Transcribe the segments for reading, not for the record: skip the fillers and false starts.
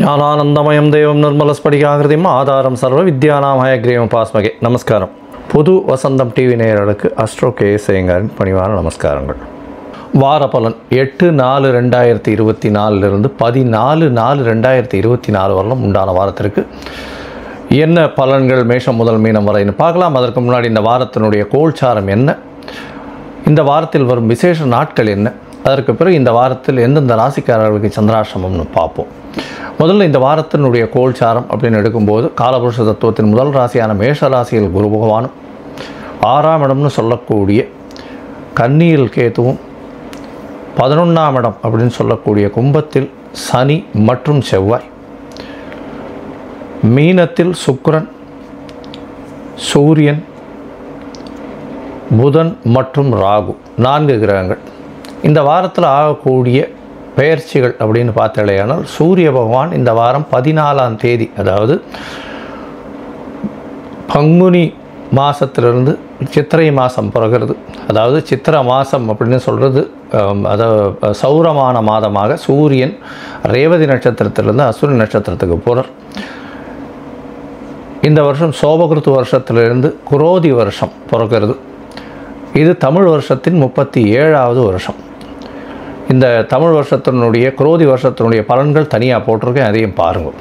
ஞானானந்தமயம் தேவம் நிர்மலஸ்படிகாகிருதியும் ஆதாரம் சர்வ வித்யானாம் ஹயக்ரீவம் பாஸ்மகே. நமஸ்காரம். புது வசந்தம் டிவி நேயர்களுக்கு அஸ்ட்ரோ கேஎஸ் ஐயங்காரின் பணிவான நமஸ்காரங்கள். வார பலன் 8/4/2024 14/4/2024 வரலும் உண்டான வாரத்திற்கு என்ன பலன்கள் மேஷம் முதல் மீனம் வரைன்னு பார்க்கலாம். அதற்கு முன்னாடி இந்த வாரத்தினுடைய கோல்சாரம் என்ன, இந்த வாரத்தில் வரும் விசேஷ நாட்கள் என்ன, அதற்கு பிறகு இந்த வாரத்தில் எந்தெந்த ராசிக்காரர்களுக்கு சந்திராசிரமம்னு பார்ப்போம். முதல்ல இந்த வாரத்தினுடைய கோல்சாரம் அப்படின்னு எடுக்கும்போது காலபுருஷ தத்துவத்தின் முதல் ராசியான மேஷ ராசியில் குரு பகவானும் 6ஆம் இடம்னு சொல்லக்கூடிய கன்னியில் கேதுவும் 11ஆம் இடம் அப்படின்னு சொல்லக்கூடிய கும்பத்தில் சனி மற்றும் செவ்வாய், மீனத்தில் சுக்கிரன், சூரியன், புதன் மற்றும் ராகு 4 கிரகங்கள். இந்த வாரத்தில் ஆகக்கூடிய பெயர்ச்சிகள் அப்படின்னு பார்த்தாலேயானால் சூரிய பகவான் இந்த வாரம் 14ஆம் தேதி, அதாவது பங்குனி மாதத்திலிருந்து சித்திரை மாதம் பிறகுறது, அதாவது சித்திரை மாதம் அப்படின்னு சொல்கிறது, அதாவது சௌரமான மாதமாக சூரியன் ரேவதி நட்சத்திரத்திலிருந்து அசுரி நட்சத்திரத்துக்கு போகிறார். இந்த வருஷம் சோபகிருத்து வருஷத்திலிருந்து குரோதி வருஷம் பிறக்கிறது. இது தமிழ் வருஷத்தின் 37ஆவது வருஷம். இந்த தமிழ் வருஷத்தினுடைய குரோதி வருஷத்தினுடைய பலன்கள் தனியாக போட்டிருக்கேன், அதையும் பாருங்கள்.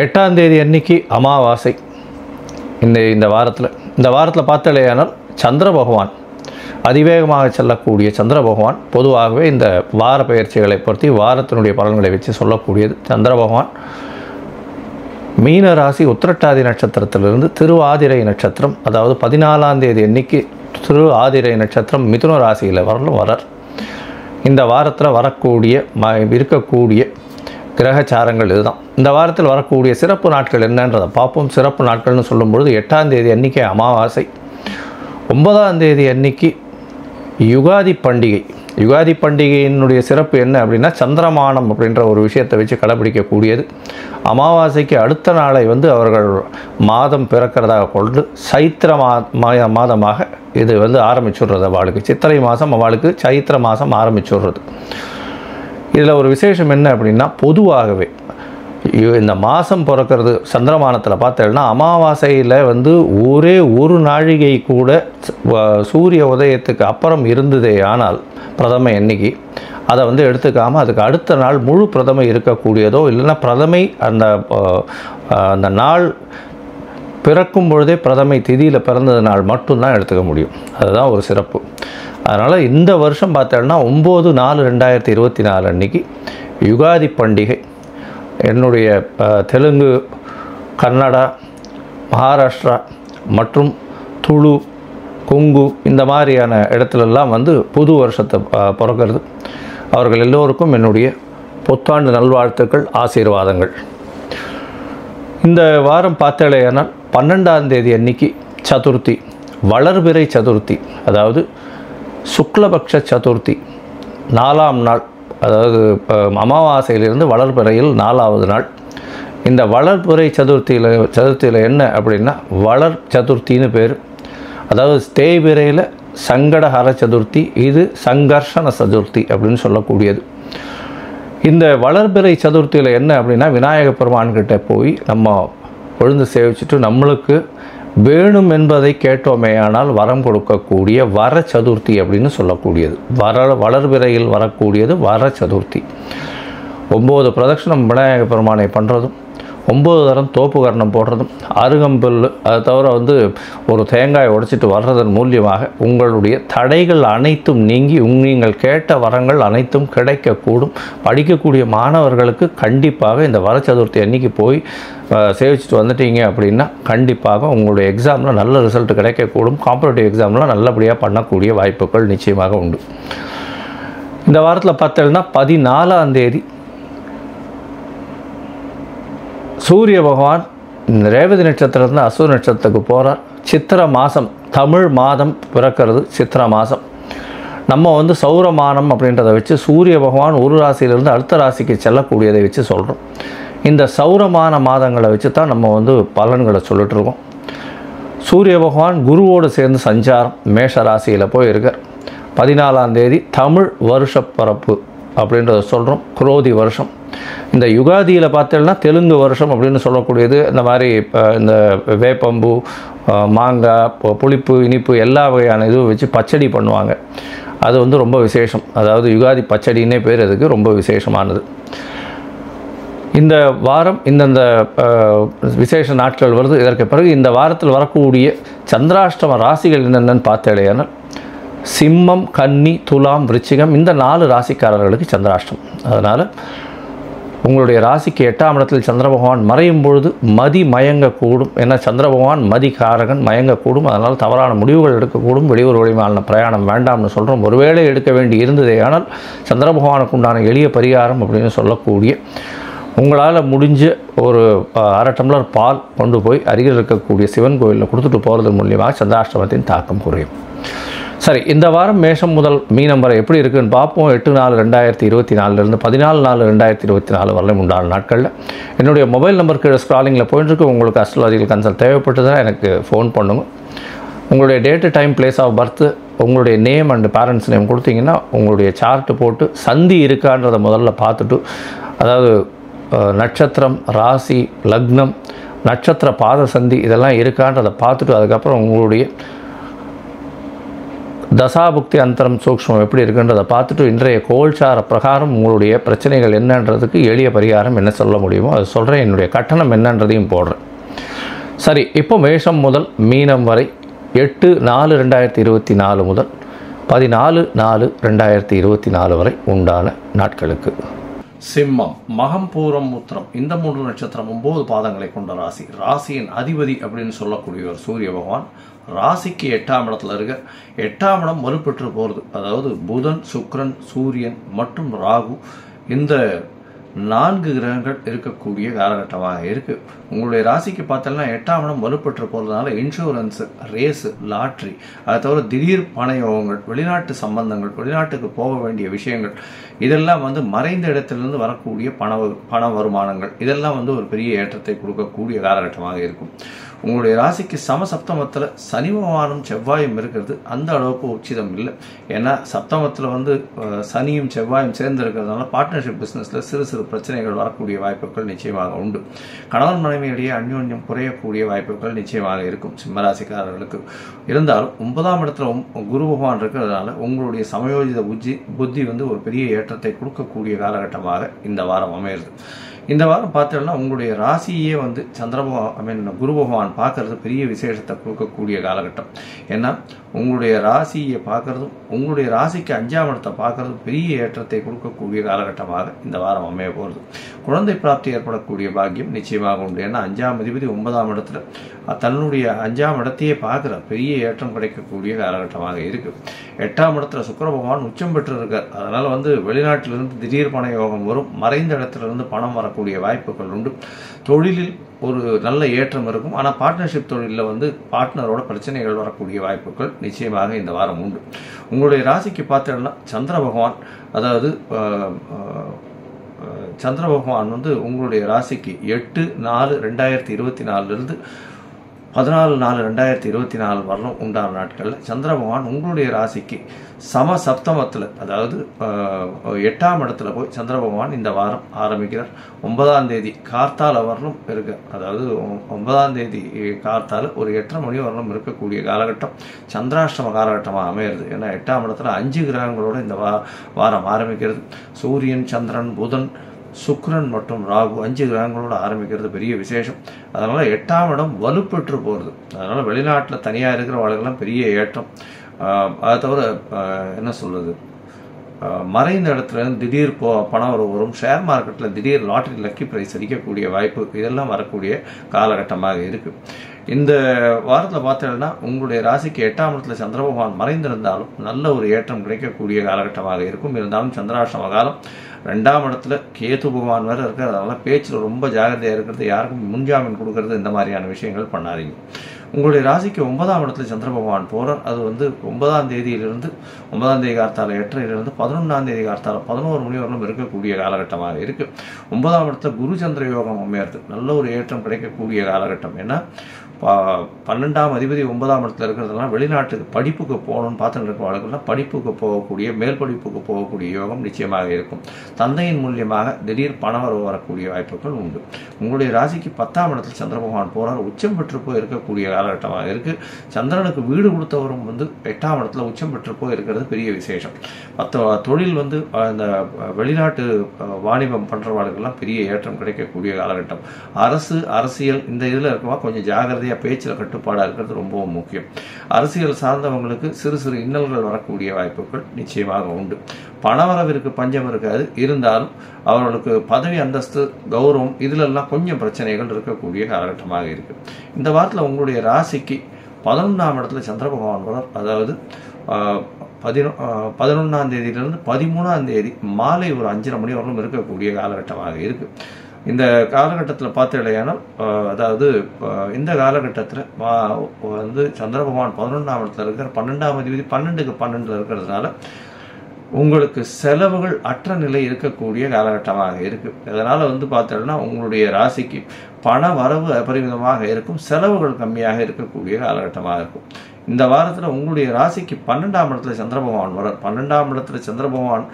8ஆம் தேதி அன்னைக்கு அமாவாசை. இந்த வாரத்தில் பார்த்தாலேயானால் சந்திர பகவான் அதிவேகமாக செல்லக்கூடிய சந்திர பகவான் பொதுவாகவே இந்த வார பயிற்சிகளை பொறுத்து வாரத்தினுடைய பலன்களை வச்சு சொல்லக்கூடியது. சந்திர பகவான் மீன ராசி உத்திரட்டாதி நட்சத்திரத்திலிருந்து திருவாதிரை நட்சத்திரம், அதாவது 14ஆம் தேதி அன்னைக்கு திருவாதிரை நட்சத்திரம் மிதுன ராசியில் வரார். இந்த வாரத்தில் இருக்கக்கூடிய கிரகச்சாரங்கள் இதுதான். இந்த வாரத்தில் வரக்கூடிய சிறப்பு நாட்கள் என்னன்றதை பார்ப்போம். சிறப்பு நாட்கள்னு சொல்லும்பொழுது 8ஆம் தேதி அன்றைக்கி அமாவாசை, 9ஆம் தேதி அன்னைக்கு யுகாதி பண்டிகை. யுகாதி பண்டிகையினுடைய சிறப்பு என்ன அப்படின்னா சந்திரமானம் அப்படின்ற ஒரு விஷயத்தை வச்சு கடைபிடிக்கக்கூடியது. அமாவாசைக்கு அடுத்த நாளை அவர்கள் மாதம் பிறக்கிறதாக கொண்டு சைத்திர மாதமாக இது ஆரம்பிச்சுடுறது. அவளுக்கு சித்திரை மாதம், அவளுக்கு சைத்திர மாதம் ஆரம்பிச்சுடுறது. இதில் ஒரு விசேஷம் என்ன அப்படின்னா, பொதுவாகவே இந்த மாதம் பிறக்கிறது சந்திரமானத்தில் பார்த்தேன்னா அமாவாசையில் ஒரே ஒரு நாழிகை கூட சூரிய உதயத்துக்கு அப்புறம் இருந்ததே ஆனால் பிரதமை எண்ணிக்கை அதை எடுத்துக்காமல் அதுக்கு அடுத்த நாள் முழு பிரதமை இருக்கக்கூடியதோ இல்லைன்னா பிரதமை அந்த நாள் பிறக்கும் பொழுதே பிரதமை திதியில் பிறந்தது நாள் மட்டும்தான் எடுத்துக்க முடியும். அதுதான் ஒரு சிறப்பு. அதனால் இந்த வருஷம் பார்த்தோன்னா 9/4/2024 அன்றைக்கி யுகாதி பண்டிகை. என்னுடைய தெலுங்கு, கன்னடா, மகாராஷ்டிரா மற்றும் துளு, கொங்கு இந்த மாதிரியான இடத்துலெல்லாம் புது வருஷத்தை பிறக்கிறது. அவர்கள் எல்லோருக்கும் என்னுடைய புத்தாண்டு நல்வாழ்த்துக்கள், ஆசீர்வாதங்கள். இந்த வாரம் பார்த்தாலேயானால் 12ஆம் தேதி அன்னைக்கு சதுர்த்தி, வளர்பிறை சதுர்த்தி, அதாவது சுக்லபக்ஷ சதுர்த்தி, 4ஆம் நாள், அதாவது அமாவாசையிலிருந்து வளர்பிறையில் 4ஆவது நாள். இந்த வளர்பிறை சதுர்த்தியில் என்ன அப்படின்னா வளர் சதுர்த்தின்னு பேர். அதாவது தேய்பிறையில் சங்கடஹர சதுர்த்தி, இது சங்கர்ஷண சதுர்த்தி அப்படின்னு சொல்லக்கூடியது. இந்த வளர்பிறை சதுர்த்தியில் என்ன அப்படின்னா விநாயக பெருமான்கிட்ட போய் நம்ம பொழுது சேவிச்சுட்டு நம்மளுக்கு வேணும் என்பதை கேட்டோமேயானால் வரம் கொடுக்கக்கூடிய வர சதுர்த்தி அப்படின்னு சொல்லக்கூடியது. வளர்பிறையில் வரக்கூடியது வர சதுர்த்தி. 9 பிரதட்சணம் விநாயக பெருமானை பண்ணுறதும், 9 தரம் தோப்பு கரணம் போடுறதும், அருகம்புல், அதை தவிர ஒரு தேங்காய் உடைச்சிட்டு வர்றதன் மூலியமாக உங்களுடைய தடைகள் அனைத்தும் நீங்கி நீங்கள் கேட்ட வரங்கள் அனைத்தும் கிடைக்கக்கூடும். படிக்கக்கூடிய மாணவர்களுக்கு கண்டிப்பாக இந்த வர சதுர்த்தி அன்னைக்கு போய் சேவிச்சுட்டு வந்துட்டீங்க அப்படின்னா கண்டிப்பாக உங்களுடைய எக்ஸாமில் நல்ல ரிசல்ட் கிடைக்கக்கூடும். காம்படிட்டிவ் எக்ஸாம்லாம் நல்லபடியாக பண்ணக்கூடிய வாய்ப்புகள் நிச்சயமாக உண்டு. இந்த வாரத்தில் பார்த்தோம்னா 14ஆம் தேதி சூரிய பகவான் ரேவதி நட்சத்திரத்தில் அசுர நட்சத்திரத்துக்கு போகிறார். சித்திரை மாதம், தமிழ் மாதம் பிறக்கிறது சித்திரை மாதம். நம்ம சௌரமானம் அப்படின்றத வச்சு சூரிய பகவான் ஒரு ராசியிலிருந்து அடுத்த ராசிக்கு செல்லக்கூடியதை வச்சு சொல்கிறோம். இந்த சௌரமான மாதங்களை வச்சு தான் நம்ம பலன்களை சொல்லிட்டுருக்கோம். சூரிய பகவான் குருவோடு சேர்ந்து சஞ்சாரம் மேஷ ராசியில் போய் இருக்கார். 14ஆம் தேதி தமிழ் வருஷ பிறப்பு, அப்படின்றத சொல்கிறோம். குரோதி வருஷம். இந்த யுகாதியில் பார்த்தோம்னா தெலுங்கு வருஷம் அப்படின்னு சொல்லக்கூடியது. இந்த மாதிரி இந்த வேப்பம்பு, மாங்காய், புளிப்பு, இனிப்பு எல்லா வகையான இதுவும் வச்சு பச்சடி பண்ணுவாங்க. அது வந்து ரொம்ப விசேஷம். அதாவது யுகாதி பச்சடின்னே பேர் அதுக்கு, ரொம்ப விசேஷமானது. இந்த வாரம் இந்தந்த விசேஷ நாட்கள் வருது. இதற்கு பிறகு இந்த வாரத்தில் வரக்கூடிய சந்திராஷ்டம ராசிகள் என்னென்னு பார்த்தேன்னா சிம்மம், கன்னி, துலாம், விருச்சிகம் இந்த 4 ராசிக்காரர்களுக்கு சந்திராஷ்டம். அதனால் உங்களுடைய ராசிக்கு 8ஆம் இடத்தில் சந்திர பகவான் மறையும் பொழுது மதி மயங்கக்கூடும். ஏன்னா சந்திர பகவான் மதிகாரகன், மயங்கக்கூடும். அதனால் தவறான முடிவுகள் எடுக்கக்கூடும். வெளியூர் வழிமான பிரயாணம் வேண்டாம்னு சொல்கிறோம். ஒருவேளை எடுக்க வேண்டி இருந்ததே ஆனால் சந்திர பகவானுக்கு உண்டான எளிய பரிகாரம் அப்படின்னு சொல்லக்கூடிய உங்களால் முடிஞ்ச ஒரு அரை டம்ளர் பால் கொண்டு போய் அருகில் இருக்கக்கூடிய சிவன் கோயிலில் கொடுத்துட்டு போகிறது மூலியமாக சந்திராஷ்டமத்தின் தாக்கம் குறையும். சரி, இந்த வாரம் மேஷம் முதல் மீனம் வரை எப்படி இருக்குன்னு பார்ப்போம். 8/4/2024 14/4/2024 வரலையும் உண்டான நாட்களில் என்னுடைய மொபைல் நம்பருக்கு ஸ்க்ராலிங்கில் போயிட்டுருக்கு. உங்களுக்கு அஸ்ட்ராலஜிக்கல் கன்சல்ட் தேவைப்பட்டதுன்னா எனக்கு ஃபோன் பண்ணுங்க. உங்களுடைய date, time, place of birth, உங்களுடைய நேம் அண்டு பேரண்ட்ஸ் நேம் கொடுத்தீங்கன்னா உங்களுடைய சார்ட்டு போட்டு சந்தி இருக்கான்றதை முதல்ல பார்த்துட்டு, அதாவது நட்சத்திரம், ராசி, லக்னம், நட்சத்திர பாத சந்தி இதெல்லாம் இருக்கான்றதை பார்த்துட்டு அதுக்கப்புறம் உங்களுடைய தசாபுக்தி அந்தரம் சூக்ஷ்மம் எப்படி இருக்குன்றதை பார்த்துட்டு இன்றைய கோல்சார பிரகாரம் உங்களுடைய பிரச்சனைகள் என்னன்றதுக்கு எளிய பரிகாரம் என்ன சொல்ல முடியுமோ அது சொல்கிறேன். என்னுடைய கட்டணம் என்னன்றதையும் போடுறேன். சரி, இப்போ மேஷம் முதல் மீனம் வரை 8/4/2024 முதல் 14/4/2024 வரை உண்டான நாட்களுக்கு. சிம்மம், மகம், பூரம், உத்திரம் இந்த 3 நட்சத்திரம் 9 பாதங்களை கொண்ட ராசி. ராசியின் அதிபதி அப்படின்னு சொல்லக்கூடியவர் சூரிய பகவான். ராசிக்கு 8ஆம் இடத்துல இருக்க. 8ஆம் இடம் வலுப்பெற்று போகிறது. அதாவது புதன், சுக்கிரன், சூரியன் மற்றும் ராகு இந்த 4 கிரகங்கள் இருக்கக்கூடிய காலகட்டமாக இருக்குது. உங்களுடைய ராசிக்கு பார்த்தோம்னா 8ஆம் இடம் வலுப்பெற்று போகிறதுனால இன்சூரன்ஸு, ரேஸு, லாட்ரி, அதை தவிர திடீர் பண யோகங்கள், வெளிநாட்டு சம்பந்தங்கள், வெளிநாட்டுக்கு போக வேண்டிய விஷயங்கள் இதெல்லாம் வந்து மறைந்த இடத்திலிருந்து வரக்கூடிய பண வருமானங்கள் இதெல்லாம் வந்து ஒரு பெரிய ஏற்றத்தை கொடுக்கக்கூடிய காலகட்டமாக இருக்கும். உங்களுடைய ராசிக்கு சமசப்தமத்தில் சனி பகவானும் செவ்வாயும் இருக்கிறது. அந்த அளவுக்கு உச்சிதம் இல்லை. ஏன்னா சப்தமத்தில் வந்து சனியும் செவ்வாயும் சேர்ந்து இருக்கிறதுனால பார்ட்னர்ஷிப் பிஸ்னஸில் சிறு சிறு பிரச்சனைகள் வரக்கூடிய வாய்ப்புகள் நிச்சயமாக உண்டு. கணவன் மனைவியிடையே அந்யோன்யம் குறையக்கூடிய வாய்ப்புகள் நிச்சயமாக இருக்கும் சிம்மராசிக்காரர்களுக்கு. இருந்தாலும் 9ஆம் இடத்துல குரு பகவான் இருக்கிறதுனால உங்களுடைய சமயோஜித புத்தி வந்து ஒரு பெரிய ஏற்றத்தை கொடுக்கக்கூடிய காலகட்டமாக இந்த வாரம் அமையிறது. இந்த வாரம் பார்த்தோம்னா உங்களுடைய ராசியே வந்து குரு பகவான் பார்க்கறது பெரிய விசேஷத்தை கொடுக்கக்கூடிய காலகட்டம். ஏன்னா உங்களுடைய ராசியை பார்க்கறதும் உங்களுடைய ராசிக்கு 5ஆம் இடத்தை பார்க்கறதும் பெரிய ஏற்றத்தை கொடுக்கக்கூடிய காலகட்டமாக இந்த வாரம் அமைய போகிறது. குழந்தை பிராப்தி ஏற்படக்கூடிய பாக்கியம் நிச்சயமாக உண்டு. ஏன்னா 5ஆம் அதிபதி 9ஆம் இடத்துல தன்னுடைய 5ஆம் இடத்தையே பார்க்குற பெரிய ஏற்றம் கிடைக்கக்கூடிய காலகட்டமாக இருக்கு. 8ஆம் இடத்துல சுக்கிர பகவான் உச்சம் பெற்று இருக்கார். அதனால வந்து வெளிநாட்டிலிருந்து திடீர் பண யோகம் வரும். மறைந்த இடத்திலிருந்து பணம் வரக்கூடிய வாய்ப்புகள் உண்டு. தொழிலில் ஒரு நல்ல ஏற்றம் இருக்கும். ஆனால் பார்ட்னர்ஷிப் தொழிலில் வந்து பார்ட்னரோட பிரச்சனைகள் வரக்கூடிய வாய்ப்புகள் நிச்சயமாக இந்த வாரம் உண்டு. உங்களுடைய ராசிக்கு பார்த்தோம்னா சந்திர பகவான், அதாவது சந்திர பகவான் வந்து உங்களுடைய ராசிக்கு 8/4/2024 14/4/2024 வரலும் உண்டான நாட்களில் சந்திர பகவான் உங்களுடைய ராசிக்கு சமசப்தமத்தில், அதாவது 8ஆம் இடத்துல போய் சந்திர பகவான் இந்த வாரம் ஆரம்பிக்கிறார். 9ஆம் தேதி கார்த்தால வரலும் இருக்கு. அதாவது 9ஆம் தேதி கார்த்தால ஒரு 8:30 மணி வரலும் இருக்கக்கூடிய காலகட்டம் சந்திராஷ்டம காலகட்டமாக அமையிறது. ஏன்னா 8ஆம் இடத்துல 5 கிரகங்களோட இந்த வாரம் ஆரம்பிக்கிறது. சூரியன், சந்திரன், புதன், சுக்கிரன் மற்றும் ராகு 5 கிரகங்களோட ஆரம்பிக்கிறது பெரிய விசேஷம். அதனால 8ஆம் இடம் வலுப்பெற்று போகிறது. அதனால வெளிநாட்டில் தனியாக இருக்கிறவர்களுக்கெல்லாம் பெரிய ஏற்றம். அதை தவிர என்ன சொல்றது, மறைந்த இடத்துல திடீர் பணம் வரும். ஷேர் மார்க்கெட்டில் திடீர் லாட்டரி லக்கி பிரைஸ் அடிக்கக்கூடிய வாய்ப்பு இதெல்லாம் வரக்கூடிய காலகட்டமாக இருக்கு. இந்த வாரத்தில் பார்த்தீங்கன்னா உங்களுடைய ராசிக்கு 8ஆம் இடத்துல சந்திர பகவான் மறைந்திருந்தாலும் நல்ல ஒரு ஏற்றம் கிடைக்கக்கூடிய காலகட்டமாக இருக்கும். இருந்தாலும் சந்திராஷ்டம காலம். 2ஆம் இடத்துல கேது பகவான் வேறு இருக்கிறது. அதனால பேச்சில் ரொம்ப ஜாகிரதையாக இருக்கிறது, யாருக்கும் முன்ஜாமீன் கொடுக்கறது இந்த மாதிரியான விஷயங்கள் பண்ணாதீங்க. உங்களுடைய ராசிக்கு 9ஆம் இடத்துல சந்திர பகவான் போகிறார். அது வந்து 9ஆம் தேதியிலிருந்து 9ஆம் தேதி கார்த்தால 8:30 11ஆம் தேதி கார்த்தால 11 மணி வரலும் இருக்கக்கூடிய காலகட்டமாக இருக்குது. 9ஆம் இடத்துல குரு சந்திர யோகம் அமையறது, நல்ல ஒரு ஏற்றம் கிடைக்கக்கூடிய காலகட்டம். ஏன்னா 12ஆம் அதிபதி 9ஆம் இடத்துல இருக்கிறதுலாம் வெளிநாட்டுக்கு படிப்புக்கு போகணும்னு பார்த்துட்டு இருக்க வாழ்க்கைலாம் படிப்புக்கு போகக்கூடிய மேல் படிப்புக்கு போகக்கூடிய யோகம் நிச்சயமாக இருக்கும். தந்தையின் மூலியமாக திடீர் பணவரவு வரக்கூடிய வாய்ப்புகள் உண்டு. உங்களுடைய ராசிக்கு 10ஆம் இடத்துல சந்திர பகவான் போகிறார், உச்சம் பெற்று போய் இருக்கக்கூடிய காலகட்டமாக இருக்குது. சந்திரனுக்கு வீடு கொடுத்தவரும் வந்து 8ஆம் இடத்துல உச்சம் பெற்று போய் இருக்கிறது பெரிய விசேஷம். தொழில் வந்து இந்த வெளிநாட்டு வாணிபம் பண்ணுறவாளுக்கெல்லாம் பெரிய ஏற்றம் கிடைக்கக்கூடிய காலகட்டம். அரசியல் இந்த இதில் இருக்கவா கொஞ்சம் ஜாகிரதையாக பேச்சில் கட்டுப்பாடாக இருக்கிறது ரொம்பவும் முக்கியம். அரசியல் சார்ந்தவங்களுக்கு சிறு சிறு இன்னல்கள் வரக்கூடிய வாய்ப்புகள் நிச்சயமாக உண்டு. பணவரவிற்கு பஞ்சம் இருக்காது, இருந்தாலும் அவர்களுக்கு பதவி அந்தஸ்து கௌரவம் இதிலெல்லாம் கொஞ்சம் பிரச்சனைகள் இருக்கக்கூடிய காலகட்டமாக இருக்கு. இந்த வாரத்தில் உங்களுடைய ராசிக்கு 11ஆம் இடத்துல சந்திர பகவான் வரார். அதாவது 11ஆம் தேதியிலிருந்து 13ஆம் தேதி மாலை ஒரு 5:30 மணி வரலும் இருக்கக்கூடிய காலகட்டமாக இருக்கு. இந்த காலகட்டத்தில் பார்த்தீங்களேனால் அதாவது இந்த காலகட்டத்தில் வந்து சந்திர பகவான் 11ஆம் இடத்துல இருக்கிற 12ஆம் அதிபதி 12க்கு 12 இருக்கிறதுனால உங்களுக்கு செலவுகள் அற்ற நிலை இருக்கக்கூடிய காலகட்டமாக இருக்குது. அதனால் வந்து பார்த்தோம்னா உங்களுடைய ராசிக்கு பண வரவு அபரிமிதமாக இருக்கும், செலவுகள் கம்மியாக இருக்கக்கூடிய காலகட்டமாக இருக்கும். இந்த வாரத்தில் உங்களுடைய ராசிக்கு 12ஆம் இடத்துல சந்திர பகவான் வர 12ஆம் இடத்துல சந்திர பகவான்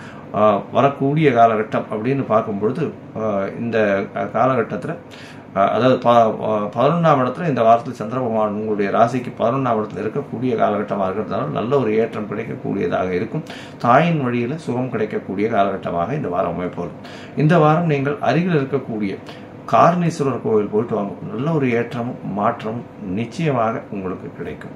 வரக்கூடிய காலகட்டம் அப்படின்னு பார்க்கும்பொழுது இந்த காலகட்டத்தில் அதாவது 11ஆம் இடத்துல இந்த வாரத்தில் சந்திர பகவான் உங்களுடைய ராசிக்கு 11ஆம் இடத்துல இருக்கக்கூடிய காலகட்டமாக இருக்கிறதுனால நல்ல ஒரு ஏற்றம் கிடைக்கக்கூடியதாக இருக்கும். தாயின் வழியில் சுகம் கிடைக்கக்கூடிய காலகட்டமாக இந்த வாரம் அமைப்போம். இந்த வாரம் நீங்கள் அருகில் இருக்கக்கூடிய காரணீஸ்வரர் கோவில் போயிட்டு வாங்க, நல்ல ஒரு ஏற்றமும் மாற்றமும் நிச்சயமாக உங்களுக்கு கிடைக்கும்.